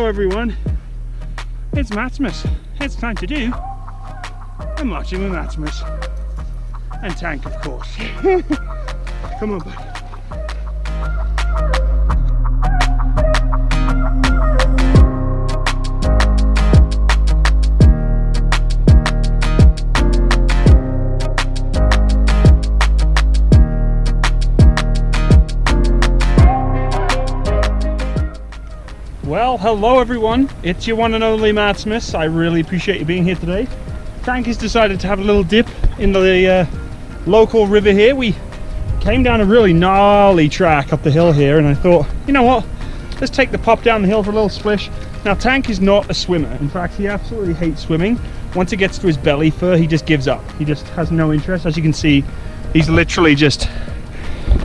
everyone, it's Matsimus. It's time to do a marching with Matsimus. And Tank, of course. Come on, buddy. Well, hello everyone, it's your one and only Matsimus. I really appreciate you being here today. Tank has decided to have a little dip in the local river here. We came down a really gnarly track up the hill here and I thought, you know what, let's take the pop down the hill for a little splish. Now Tank is not a swimmer. In fact, he absolutely hates swimming. Once it gets to his belly fur, he just gives up. He just has no interest. As you can see, he's literally just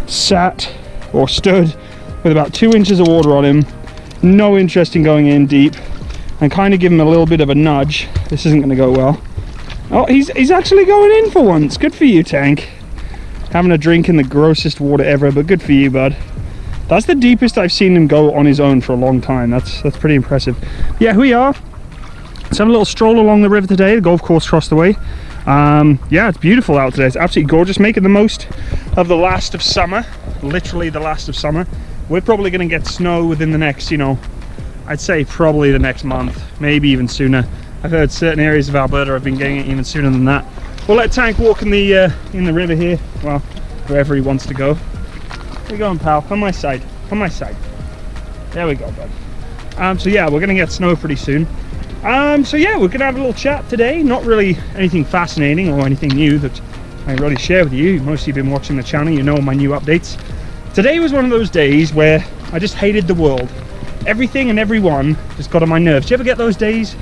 sat or stood with about 2 inches of water on him. No interest in going in deep, and kind of give him a little bit of a nudge. This isn't going to go well. Oh, he's actually going in for once. Good for you, Tank. Having a drink in the grossest water ever, but good for you, bud. That's the deepest I've seen him go on his own for a long time. That's pretty impressive. Yeah, here we are. Let's have a little stroll along the river today. The golf course across the way. Yeah, it's beautiful out today. It's absolutely gorgeous. Making the most of the last of summer. Literally the last of summer. We're probably going to get snow within the next, you know, I'd say probably the next month, maybe even sooner. I've heard certain areas of Alberta have been getting it even sooner than that. We'll let Tank walk in the river here, well, wherever he wants to go. Where you going, pal? Come my side. Come my side. There we go, bud. So yeah, we're going to get snow pretty soon. So yeah, we're going to have a little chat today. Not really anything fascinating or anything new that I already share with you. Most of you have been watching the channel, you know my new updates. Today was one of those days where I just hated the world. Everything and everyone just got on my nerves. Do you ever get those days?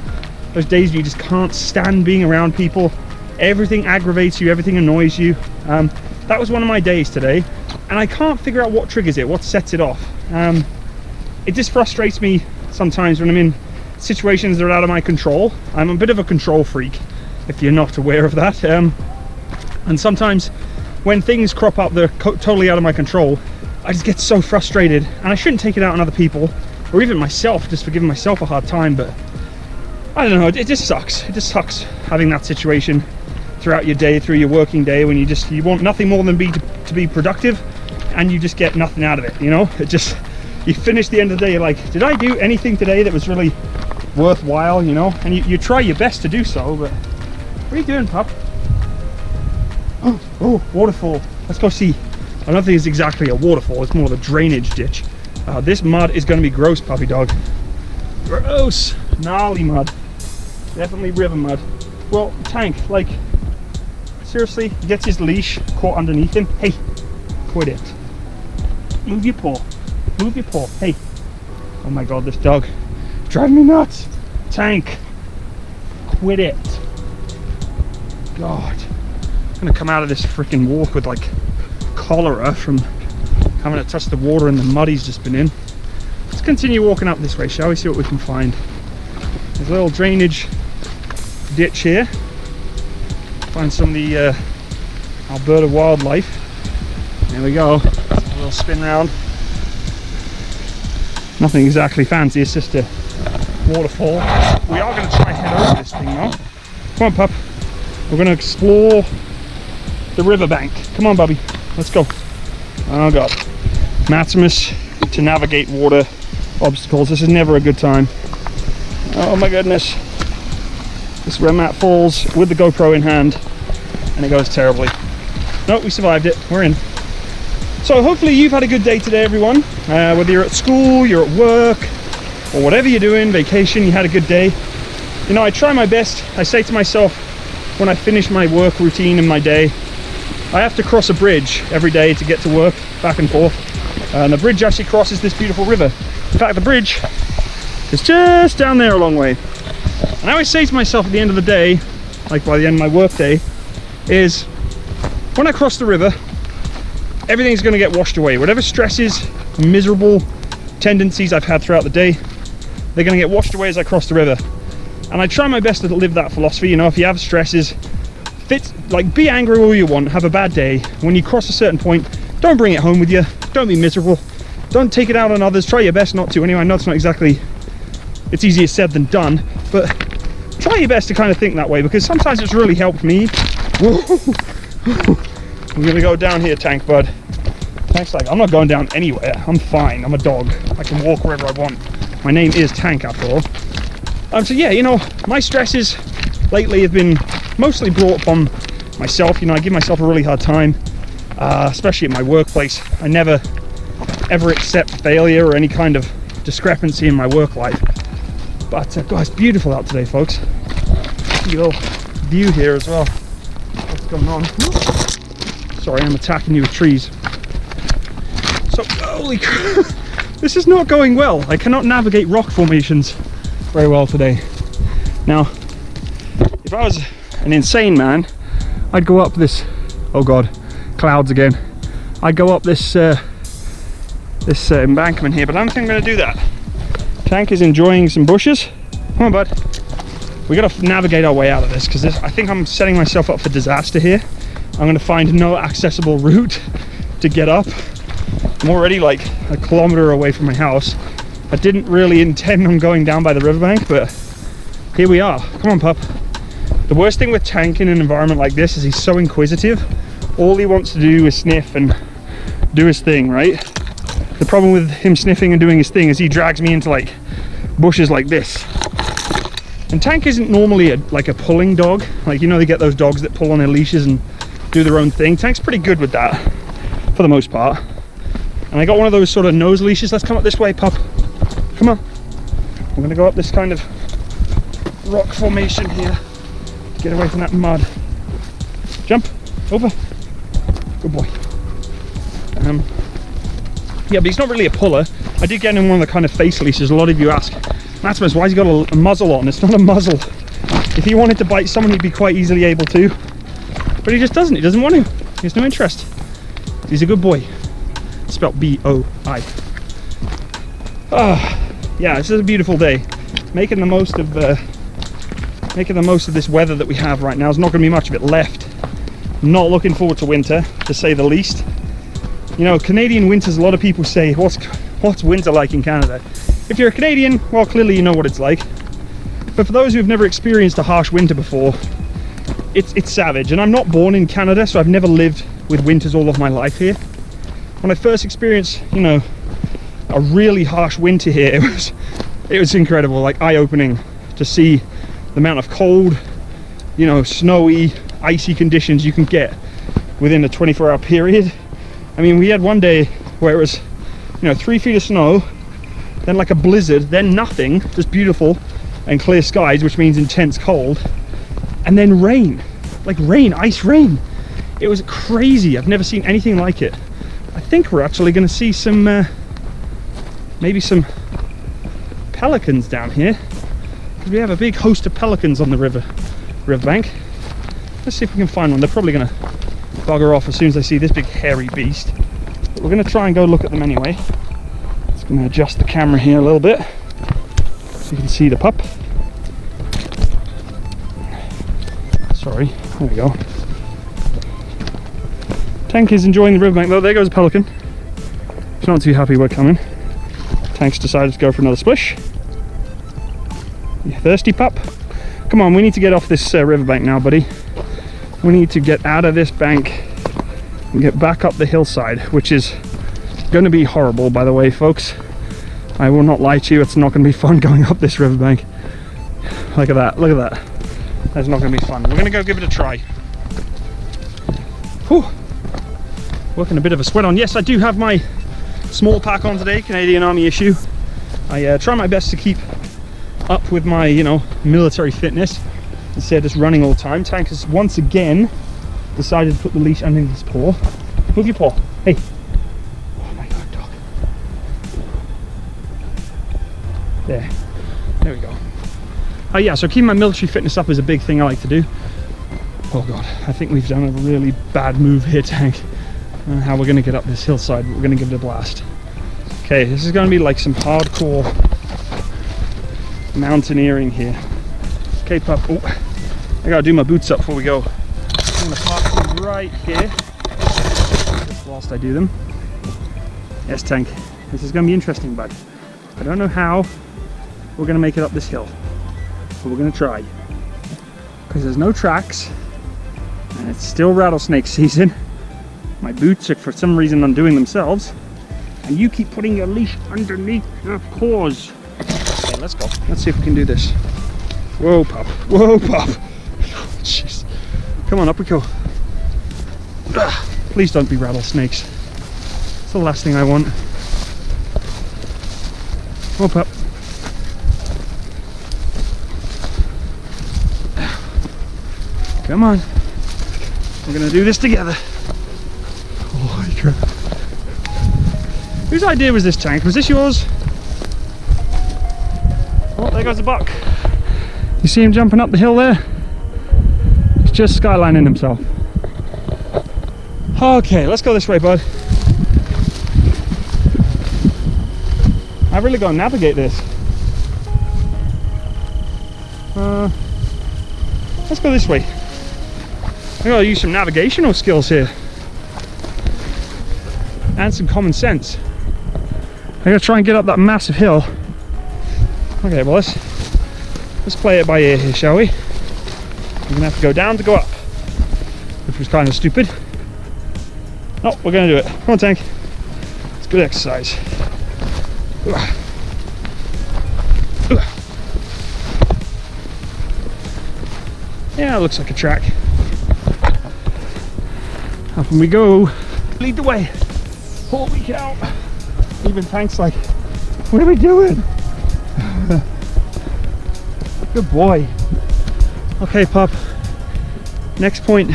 Those days where you just can't stand being around people. Everything aggravates you, everything annoys you. That was one of my days today. And I can't figure out what triggers it, what sets it off. It just frustrates me sometimes when I'm in situations that are out of my control. I'm a bit of a control freak, if you're not aware of that. And sometimes when things crop up that are totally out of my control, I just get so frustrated, and I shouldn't take it out on other people or even myself, just for giving myself a hard time, but I don't know, it just sucks. It just sucks having that situation throughout your day, through your working day, when you want nothing more than to be productive, and you just get nothing out of it, you know? It just, you finish the end of the day, you're like, did I do anything today that was really worthwhile, you know? And you try your best to do so, but what are you doing, pup? Oh, waterfall. Let's go see. I don't think it's exactly a waterfall, it's more of a drainage ditch. This mud is going to be gross, puppy dog. Gross! Gnarly mud. Definitely river mud. Well, Tank, like, seriously, he gets his leash caught underneath him. Hey, quit it. Move your paw. Move your paw. Hey. Oh my god, this dog. Driving me nuts. Tank. Quit it. God. I'm going to come out of this freaking walk with, like, cholera from having to touch the water and the mud he's just been in. Let's continue walking up this way, shall we? See what we can find. There's a little drainage ditch here. Find some of the Alberta wildlife. There we go. A little spin round. Nothing exactly fancy, it's just a waterfall. We are going to try and head over this thing though. Come on, pup. We're going to explore the riverbank. Come on, Bubby. Let's go. Oh god. Matsimus to navigate water obstacles. This is never a good time. Oh my goodness. This is where Matt falls with the GoPro in hand and it goes terribly. No, we survived it. We're in. So hopefully you've had a good day today, everyone. Whether you're at school, you're at work, or whatever you're doing, vacation, you had a good day. You know, I try my best. I say to myself when I finish my work routine in my day, I have to cross a bridge every day to get to work, back and forth. And the bridge actually crosses this beautiful river. In fact, the bridge is just down there a long way. And I always say to myself at the end of the day, like by the end of my work day, is when I cross the river, everything's going to get washed away. Whatever stresses, miserable tendencies I've had throughout the day, they're going to get washed away as I cross the river. And I try my best to live that philosophy. You know, if you have stresses, like, be angry all you want, have a bad day. When you cross a certain point, don't bring it home with you. Don't be miserable. Don't take it out on others. Try your best not to. Anyway, I know it's not exactly it's easier said than done, but try your best to kind of think that way, because sometimes it's really helped me. Whoa. I'm gonna go down here, Tank bud. Tank's like, I'm not going down anywhere, I'm fine, I'm a dog, I can walk wherever I want. My name is Tank after all. So yeah, you know, my stresses lately have been mostly brought upon myself. You know, I give myself a really hard time, especially at my workplace. I never ever accept failure or any kind of discrepancy in my work life. But God, it's beautiful out today, folks. Little view here as well. What's going on? Sorry, I'm attacking you with trees. So, holy crap, this is not going well. I cannot navigate rock formations very well today. Now, if I was an insane man, I'd go up this, oh God, clouds again. I'd go up this embankment here, but I don't think I'm going to do that. Tank is enjoying some bushes. Come on, bud. We got to navigate our way out of this, because I think I'm setting myself up for disaster here. I'm going to find no accessible route to get up. I'm already like a kilometer away from my house. I didn't really intend on going down by the riverbank, but here we are. Come on, pup. The worst thing with Tank in an environment like this is he's so inquisitive. All he wants to do is sniff and do his thing, right? The problem with him sniffing and doing his thing is he drags me into like bushes like this. And Tank isn't normally like a pulling dog. Like, you know, they get those dogs that pull on their leashes and do their own thing. Tank's pretty good with that for the most part. And I got one of those sort of nose leashes. Let's come up this way, pup. Come on. I'm gonna go up this kind of rock formation here to get away from that mud. Jump over. Good boy. Yeah, but he's not really a puller. I did get him one of the kind of face leashes. A lot of you ask, Matsimus, why's he got a muzzle on? It's not a muzzle. If he wanted to bite someone, he'd be quite easily able to. But he just doesn't. He doesn't want to. He has no interest. He's a good boy. Spelled B-O-I. Yeah, this is a beautiful day. Making the most of this weather that we have right now. There's not going to be much of it left. Not looking forward to winter, to say the least. You know, Canadian winters, a lot of people say, what's winter like in Canada? If you're a Canadian, well, clearly you know what it's like. But for those who've never experienced a harsh winter before, it's savage. And I'm not born in Canada, so I've never lived with winters all of my life here. When I first experienced, you know, a really harsh winter here, it was incredible, like eye-opening to see the amount of cold, you know, snowy, icy conditions you can get within a 24-hour period. I mean, we had one day where it was, you know, 3 feet of snow, then like a blizzard, then nothing, just beautiful and clear skies, which means intense cold, and then rain, like rain, ice rain. It was crazy. I've never seen anything like it. I think we're actually going to see some, maybe some pelicans down here, because we have a big host of pelicans on the riverbank. Let's see if we can find one. They're probably going to bugger off as soon as they see this big hairy beast. But we're going to try and go look at them anyway. Just going to adjust the camera here a little bit so you can see the pup. Sorry, there we go. Tank is enjoying the riverbank though. There goes a pelican. He's not too happy we're coming. Tank's decided to go for another splish. You thirsty, pup? Come on, we need to get off this riverbank now, buddy. We need to get out of this bank and get back up the hillside, which is going to be horrible, by the way, folks. I will not lie to you, it's not going to be fun going up this riverbank. Look at that, look at that. That's not going to be fun. We're going to go give it a try. Whew. Working a bit of a sweat on. Yes, I do have my small pack on today, Canadian Army issue. I try my best to keep up with my, you know, military fitness instead of just running all the time. Tank has once again decided to put the leash underneath his paw. Move your paw. Hey. Oh my God, dog. There we go. Yeah, so keeping my military fitness up is a big thing I like to do. Oh God, I think we've done a really bad move here, Tank. I don't know how we're going to get up this hillside, but we're going to give it a blast. Okay, this is going to be like some hardcore mountaineering here. Okay, pup. Oh, I got to do my boots up before we go. I'm going to park them right here just whilst I do them. Yes, Tank, this is going to be interesting, bud. I don't know how we're gonna make it up this hill. But we're gonna try. Because there's no tracks, and it's still rattlesnake season. My boots are for some reason undoing themselves, and you keep putting your leash underneath your paws. Okay, let's go. Let's see if we can do this. Whoa, pup. Whoa, pup. Oh, jeez. Come on, up we go. Ugh. Please don't be rattlesnakes. It's the last thing I want. Come on, pup. Come on. We're gonna do this together. Holy crap. Whose idea was this, Tank? Was this yours? Oh, there goes the buck. You see him jumping up the hill there? He's just skylining himself. Okay, let's go this way, bud. I've really got to navigate this. Let's go this way. I gotta use some navigational skills here. And some common sense. I gotta try and get up that massive hill. Okay, well let's play it by ear here, shall we? We're gonna have to go down to go up, which was kind of stupid. No, we're gonna do it. Come on, Tank. It's good exercise. Yeah, it looks like a track. Up we go. Lead the way. Holy cow. Even Tank's like, what are we doing? Good boy. Okay, pup. Next point.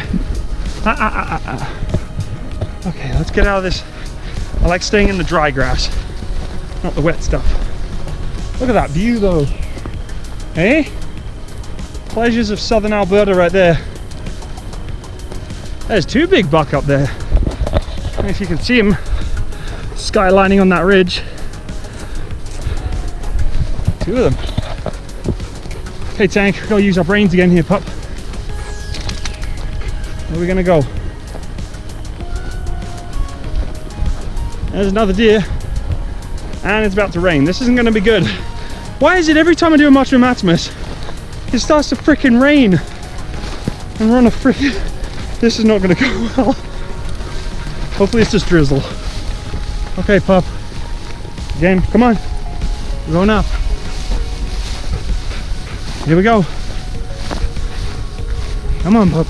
Okay, let's get out of this. I like staying in the dry grass, not the wet stuff. Look at that view though. Hey? Pleasures of southern Alberta right there. There's two big buck up there. And if you can see them skylining on that ridge. Two of them. Okay, Tank, we're gonna use our brains again here, pup. Where are we gonna go? There's another deer, and it's about to rain. This isn't gonna be good. Why is it every time I do a march with Matsimus, it starts to frickin' rain, and we're on a frickin'... This is not gonna go well. Hopefully it's just drizzle. Okay, pup. Again, come on. We're going up. Here we go. Come on, pup.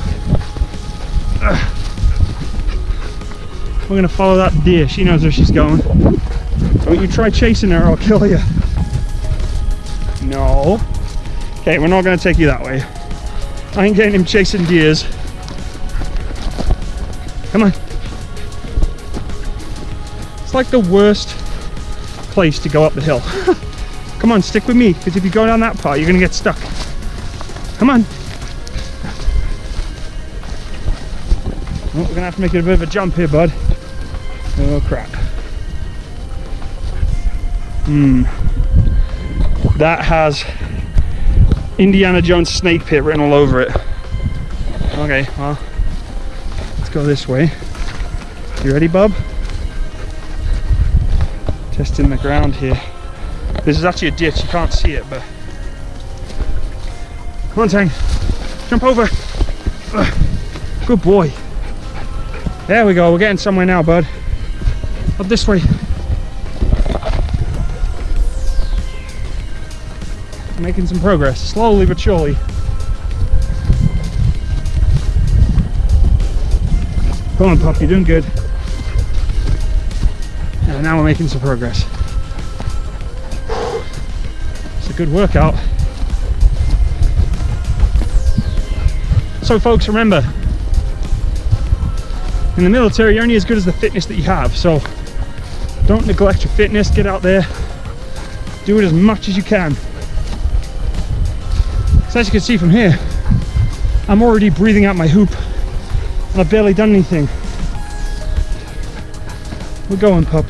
We're gonna follow that deer. She knows where she's going. Don't you try chasing her, I'll kill you. No. Okay, we're not gonna take you that way. I ain't getting him chasing deers. Come on. It's like the worst place to go up the hill. Come on, stick with me, because if you go down that part, you're gonna get stuck. Come on. Oh, we're gonna have to make it a bit of a jump here, bud. Oh crap. That has Indiana Jones snake pit written all over it. Okay, well, let's go this way. You ready, bub? Testing the ground here. This is actually a ditch, you can't see it, but... Come on, Tang. Jump over. Good boy. There we go, we're getting somewhere now, bud. Up this way. Making some progress, slowly but surely. Come on, pup, you're doing good. And now we're making some progress. It's a good workout. So folks, remember, in the military you're only as good as the fitness that you have, so don't neglect your fitness. Get out there, do it as much as you can. So as you can see from here, I'm already breathing out my hoop and I've barely done anything. We're going, pup.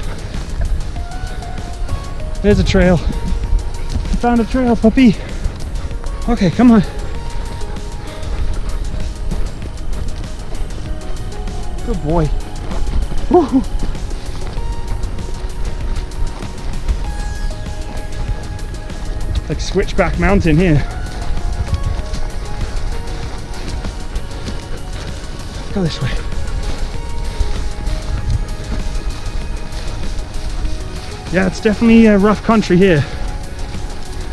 There's a trail. I found a trail, puppy. Okay, come on. Good boy. Woo. like Switchback Mountain here. Go this way. Yeah, it's definitely a rough country here.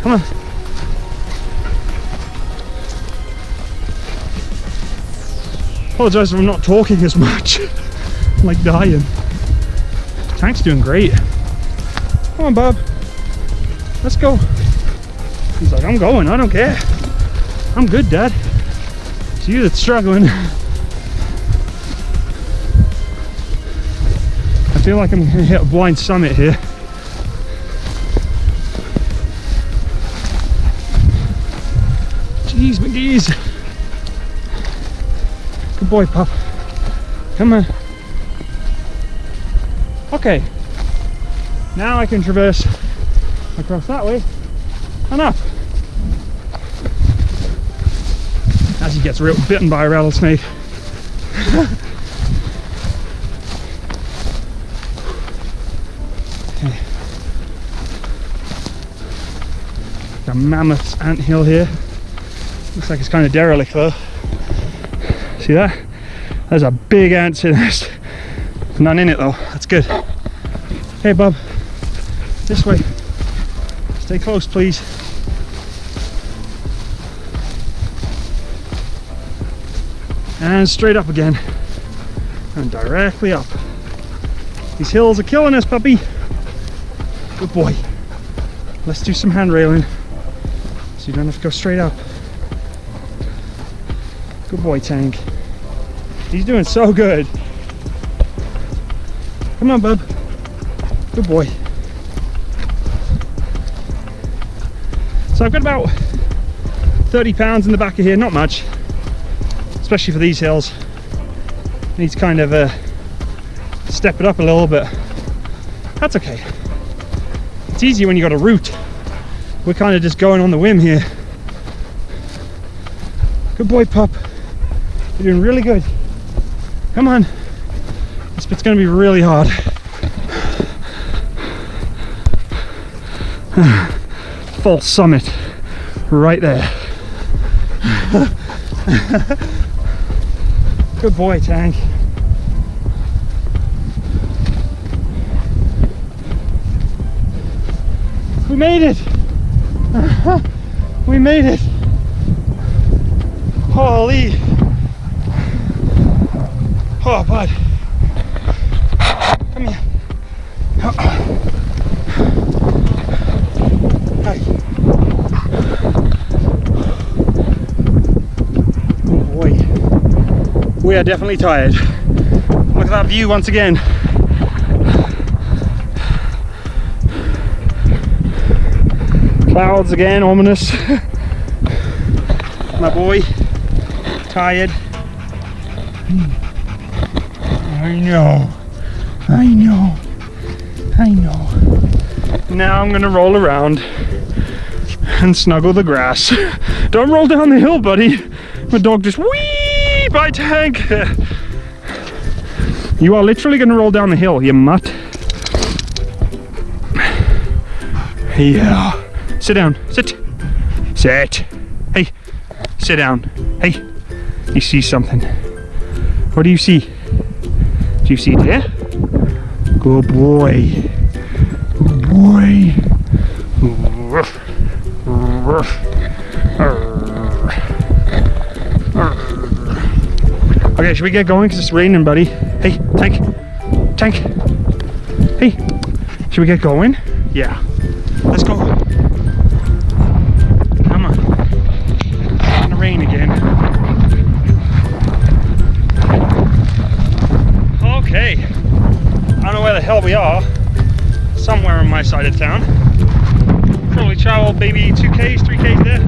Come on. Apologise if I'm not talking as much. I'm like dying. Tank's doing great. Come on, Bob. Let's go. He's like, I'm going, I don't care. I'm good, Dad. It's you that's struggling. I feel like I'm gonna hit a blind summit here. Jeez, McGee's. Good boy, pup. Come on. Okay. Now I can traverse across that way and up. As he gets bitten by a rattlesnake. Okay. Got Mammoth's anthill here. Looks like it's kind of derelict though. See that? There's a big ant's nest. None in it though. That's good. Hey, Bob. This way. Stay close, please. And straight up again. And directly up. These hills are killing us, puppy. Good boy. Let's do some hand railing so you don't have to go straight up. Good boy, Tank. He's doing so good. Come on, bub. Good boy. So I've got about 30 pounds in the back of here, not much, especially for these hills. Need to kind of step it up a little bit. That's okay. It's easier when you got a route. We're kind of just going on the whim here. Good boy, pup. You're doing really good. Come on. This bit's gonna be really hard. Full summit right there. Good boy, Tank. We made it. We made it. Holy. Oh, bud. Come here. Hi. Oh boy. We are definitely tired. Look at that view once again. Clouds again, ominous. My boy. Tired. I know. I know. I know. Now I'm gonna roll around and snuggle the grass. Don't roll down the hill, buddy. My dog just wee by Tank. You are literally gonna roll down the hill, you mutt. Yeah. Sit down. Sit. Sit. Hey. Sit down. Hey. You see something? What do you see? Do you see it there? Good boy. Good boy. Ruff. Ruff. Okay, should we get going? Because it's raining, buddy. Hey, Tank. Tank. Hey. Should we get going? Yeah. Let's go. Come on. It's gonna rain again. Okay. I don't know where the hell we are. Somewhere on my side of town. Probably traveled maybe 2Ks, 3Ks there.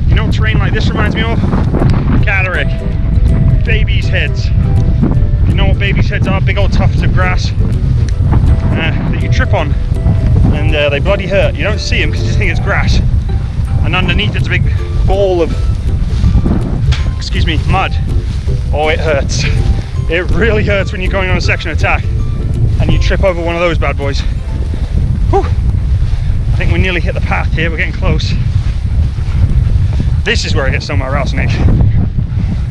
You know what terrain like this reminds me of? Catterick. Babies' heads. You know what babies' heads are? Big old tufts of grass that you trip on and they bloody hurt. You don't see them because you just think it's grass. And underneath it's a big ball of, excuse me, mud. Oh, it hurts. It really hurts when you're going on a section attack and you trip over one of those bad boys. Whew. I think we nearly hit the path here, we're getting close. This is where I get stung by a rattlesnake.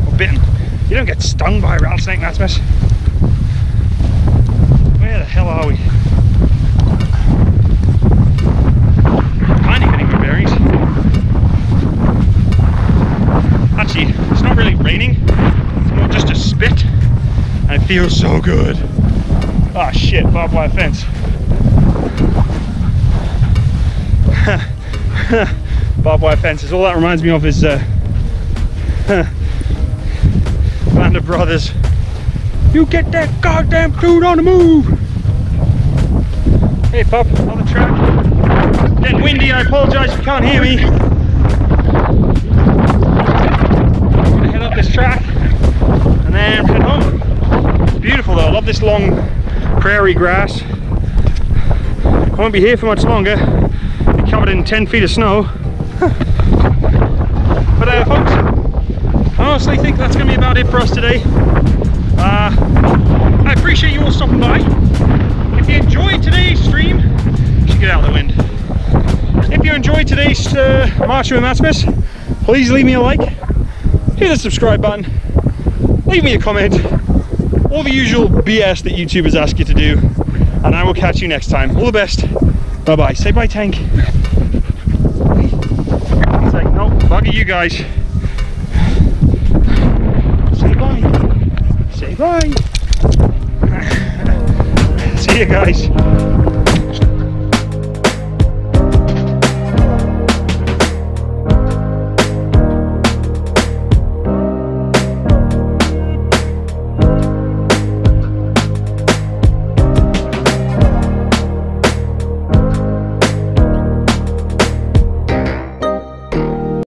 Or bitten. You don't get stung by a rattlesnake, Matsimus. Where the hell are we? Kind of getting my bearings. Actually, it's not really raining. It's more just a spit. And it feels so good. Ah, shit, barbed wire fence. Barbed wire fences. All that reminds me of is Band of Brothers. You get that goddamn food on the move. Hey pup, on the track. Getting windy, I apologise if you can't hear me. I'm gonna head up this track and then head home. It's beautiful though, I love this long prairie grass. I won't be here for much longer. Be covered in 10 feet of snow. But folks, I honestly think that's going to be about it for us today. I appreciate you all stopping by. If you enjoyed today's stream, you should get out of the wind. If you enjoyed today's Marching with Matsimus, please leave me a like, hit the subscribe button, leave me a comment, all the usual BS that YouTubers ask you to do, and I will catch you next time. All the best. Bye bye. Say bye, Tank. He's like, no, bugger you guys. Say bye. Say bye. See you guys.